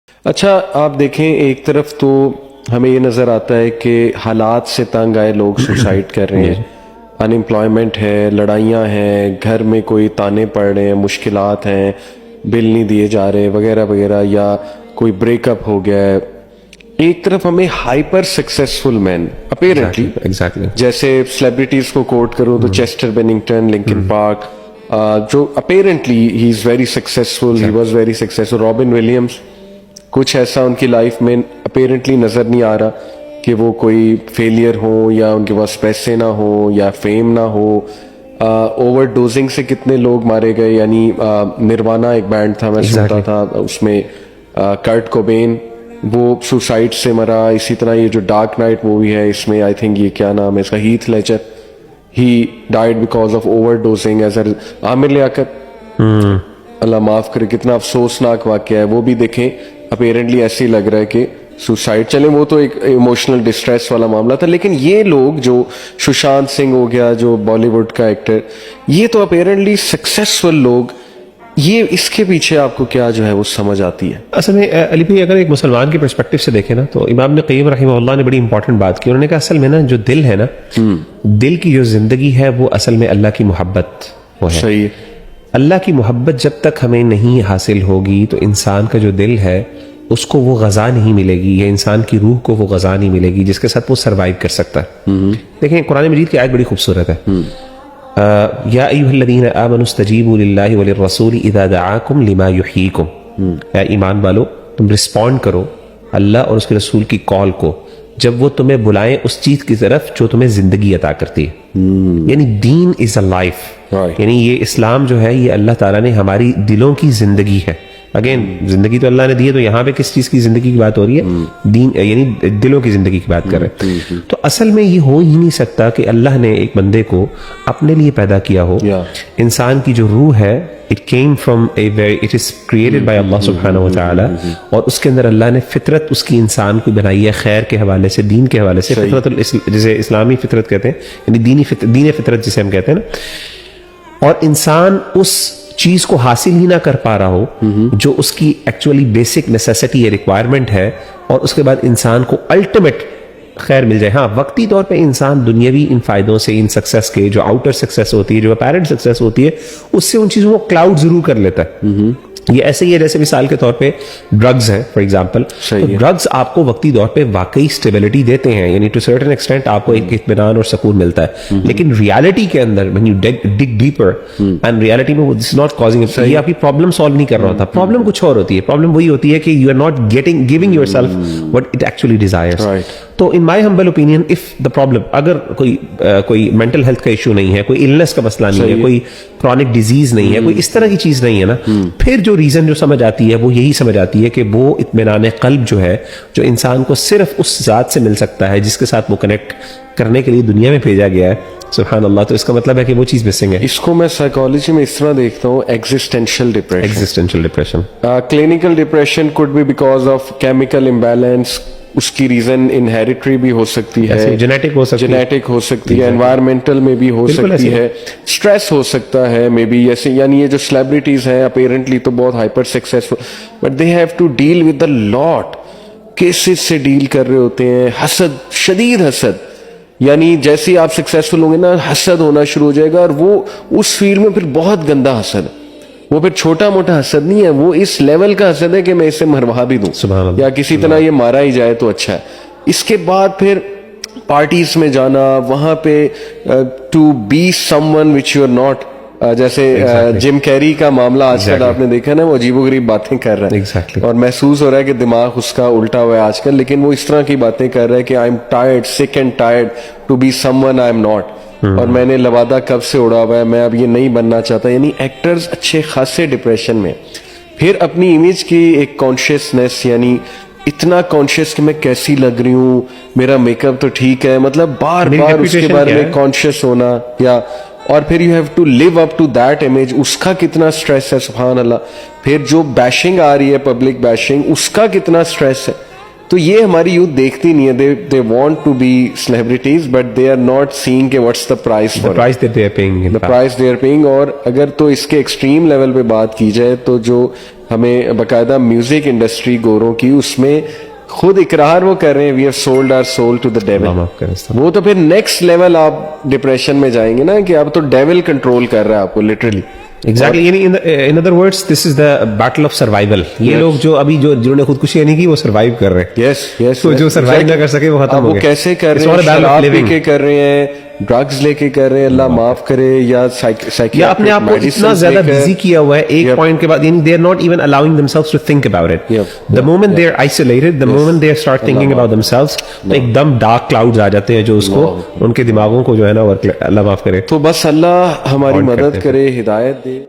اچھا آپ دیکھیں ایک طرف تو ہمیں یہ نظر آتا ہے کہ حالات سے تنگ آئے لوگ سوسائڈ کر رہے ہیں، ان امپلائمنٹ ہے، لڑائیاں ہیں، گھر میں کوئی تانے پڑ رہے ہیں، مشکلات ہیں، بل نہیں دیے جا رہے وغیرہ وغیرہ، یا کوئی بریک اپ ہو گیا ہے. ایک طرف ہمیں ہائپر سکسیسفل مین اپیرنٹلی، جیسے سیلیبریٹیز کو کوٹ کروں تو چیسٹر بیننگٹن، لنکن پارک، جو apparently he is very successful, he was very successful. Robin Williams, کچھ ایسا ان کی لائف میں اپیرنٹلی نظر نہیں آ رہا کہ وہ کوئی فیلئر ہو یا ان کے پاس پیسے نہ ہو یا فیم نہ ہو. اوور ڈوزنگ سے کتنے لوگ مارے گئے، یعنی نروانا ایک بینڈ تھا، میں سنتا تھا، اس میں کرٹ کوبین وہ سوسائڈ سے مرا. اسی طرح یہ جو ڈارک نائٹ مووی ہے، اس میں آئی تھنک یہ کیا نام ہے اس کا، Heath Ledger, he died because of overdosing. As Aamir Liaquat, اللہ معاف کرے، کتنا افسوسناک واقعہ ہے وہ بھی دیکھیں. اپیرنٹلی ایسے ہی لگ رہا ہے کہ سوسائڈ، چلیں وہ تو ایک ایموشنل ڈسٹریس والا معاملہ تھا، لیکن یہ لوگ جو سشانت سنگھ ہو گیا جو بالی ووڈ کا ایکٹر، یہ تو اپیرنٹلی سکسیسفل لوگ. یہ اس کے پیچھے آپ کو کیا جو ہے وہ سمجھ آتی ہے؟ اصل میں علی بھائی اگر ایک مسلمان کے پرسپیکٹو سے دیکھیں نا تو امام ابن قیم رحمہ اللہ نے بڑی امپورٹنٹ بات کی. انہوں نے کہا اصل میں نا جو دل ہے نا، دل کی جو زندگی ہے وہ اصل میں اللہ کی محبت وہ ہے. صحیح. اللہ کی محبت جب تک ہمیں نہیں حاصل ہوگی تو انسان کا جو دل ہے اس کو وہ غذا نہیں ملے گی، یا انسان کی روح کو وہ غذا نہیں ملے گی جس کے ساتھ وہ سروائیو کر سکتا ہے. دیکھیں قرآن مجید کی آیت بڑی خوبصورت ہے، یا ایھا الذین آمنوا استجیبوا للہ وللرسول اذا دعاکم لما یحییکم. اے ایمان والو تم رسپونڈ کرو اللہ اور اس کے رسول کی کال کو جب وہ تمہیں بلائیں اس چیز کی طرف جو تمہیں زندگی عطا کرتی ہے. یعنی دین از اے لائف، یعنی یہ اسلام جو ہے یہ اللہ تعالیٰ نے ہماری دلوں کی زندگی ہے. اگین زندگی تو اللہ نے دی ہے، تو یہاں پہ کس چیز کی زندگی کی بات ہو رہی ہے؟ دین، یعنی دلوں کی زندگی کی بات کر رہے ہیں. تو اصل میں یہ ہو ہی نہیں سکتا کہ اللہ نے ایک بندے کو اپنے لیے پیدا کیا ہو. انسان کی جو روح ہے it came from a very, it is created by Allah subhanahu wa ta'ala، اور اس کے اندر اللہ نے فطرت اس کی انسان کو بنائی ہے خیر کے حوالے سے، دین کے حوالے سے. فطرت جسے اسلامی فطرت کہتے ہیں، یعنی دین فطرت جسے ہم کہتے ہیں نا. اور انسان اس چیز کو حاصل ہی نہ کر پا رہا ہو جو اس کی ایکچولی بیسک نیسیسٹی ہے، ریکوائرمنٹ ہے، اور اس کے بعد انسان کو الٹیمیٹ خیر مل جائے. ہاں وقتی طور پہ انسان دنیاوی ان فائدوں سے، ان سکسیس کے، جو آؤٹر سکسیس ہوتی ہے، جو اپیرنٹ سکسیس ہوتی ہے، اس سے ان چیزوں کو کلاؤڈ ضرور کر لیتا ہے. یہ ایسے ہی ہے جیسے مثال کے طور پہ ڈرگز ہیں فار ایگزامپل. ڈرگز آپ کو وقتی طور پہ واقعی اسٹیبلٹی دیتے ہیں، یعنی ٹو سرٹن ایکسٹینٹ آپ کو ایک اطمینان اور سکون ملتا ہے، لیکن ریالٹی کے اندر when you dig deeper and reality میں this is not causing it، یہ آپ کی پرابلم سالو نہیں کر رہا ہوتا. پرابلم کچھ اور ہوتی ہے. پرابلم وہی ہوتی ہے کہ you are not giving yourself what it actually desires. تو in my humble opinion if the problem، اگر کوئی mental health کا ایشو نہیں ہے، کوئی illness کا مسئلہ نہیں ہے، کوئی chronic disease نہیں ہے، کوئی اس طرح کی چیز نہیں ہے نا، پھر جو ریزن جو سمجھ آتی ہے وہ یہی سمجھ آتی ہے کہ وہ اطمینان قلب جو ہے، جو انسان کو صرف اس ذات سے مل سکتا ہے جس کے ساتھ وہ کنیکٹ کرنے کے لیے دنیا میں بھیجا گیا ہے. سبحان اللہ. تو اس کا مطلب ہے کہ وہ چیز مسنگ ہے. اس کو میں سائیکالوجی میں اس طرح دیکھتا ہوں، existential depression. Clinical depression could be because of chemical imbalance. اس کی ریزن انہیریٹری بھی ہو سکتی ہے، جینیٹک ہو سکتی ہے، انوائرمنٹل میں بھی ہو سکتی ہے، اسٹریس ہو سکتا ہے مے بی. ایسے یعنی یہ جو سیلیبریٹیز ہیں اپیرنٹلی تو بہت hyper successful, but they have to deal with the lot cases سے ڈیل کر رہے ہوتے ہیں. حسد، شدید حسد، یعنی جیسے ہی آپ سکسیسفل ہوں گے نا حسد ہونا شروع ہو جائے گا، اور وہ اس فیلڈ میں پھر بہت گندا حسد ہے. وہ پھر چھوٹا موٹا حسد نہیں ہے، وہ اس لیول کا حسد ہے کہ میں اسے مروا بھی دوں یا کسی طرح یہ مارا ہی جائے تو اچھا ہے. اس کے بعد پھر پارٹیز میں جانا، وہاں پہ to be someone which you are not. جیسے جم کیری کا معاملہ آج کل آپ نے دیکھا نا، وہ عجیب و غریب باتیں کر رہا ہے اور محسوس ہو رہا ہے کہ دماغ اس کا الٹا ہوا ہے آج کل، لیکن وہ اس طرح کی باتیں کر رہا ہے کہ I'm tired, sick and tired to be someone I'm not, اور میں نے لبادہ کب سے اڑا ہوا ہے، میں اب یہ نہیں بننا چاہتا. یعنی ایکٹرز اچھے خاصے ڈپریشن میں. پھر اپنی امیج کی ایک کانشیسنیس، یعنی اتنا کانشیس کہ میں کیسی لگ رہی ہوں، میرا میک اپ تو ٹھیک ہے، مطلب بار بار اس کے بارے میں کانشیس ہونا. یا اور پھر you have to live up to that image, اس کا کتنا اسٹریس ہے سبحان اللہ. پھر جو بیشنگ آ رہی ہے، پبلک بیشنگ، اس کا کتنا اسٹریس ہے. تو یہ ہماری یوتھ دیکھتی نہیں ہے. they want to be celebrities but they are not seeing کہ what's the price for the price that they are paying. the price they are paying. اور اگر تو اس کے ایکسٹریم لیول پہ بات کی جائے تو جو ہمیں باقاعدہ میوزک انڈسٹری گوروں کی اس میں خود اقرار وہ کر رہے ہیں we have sold our soul to the devil. وہ تو پھر نیکسٹ لیول آپ ڈپریشن میں جائیں گے نا کہ اب تو ڈیول کنٹرول کر رہا ہے آپ کو لٹرلی. ایگزیکٹلی, یعنی in other words this is the battle of survival. یہ لوگ جو ابھی جنہوں نے خودکشی نہیں کی وہ سروائیو کر رہے ہیں. یس یس, تو جو سروائیو نہ کر سکے وہ ختم ہو گئے. وہ کیسے کر رہے ہیں, شراب پی کے کر رہے ہیں, ڈرگز لے کے کر رہے ہیں, اللہ معاف کرے, یا اپنے آپ کو اتنا زیادہ بزی کیا ہوا ہے ایک پوائنٹ کے بعد, یعنی they are not even allowing themselves to think about it. The moment they are isolated, the moment they start thinking about themselves, تو ایک دم ڈارک کلاؤڈز آ جاتے ہیں جو اس کو ان کے دماغوں کو جو ہے نا اللہ معاف کرے. تو بس اللہ ہماری مدد کرے, ہدایت دے.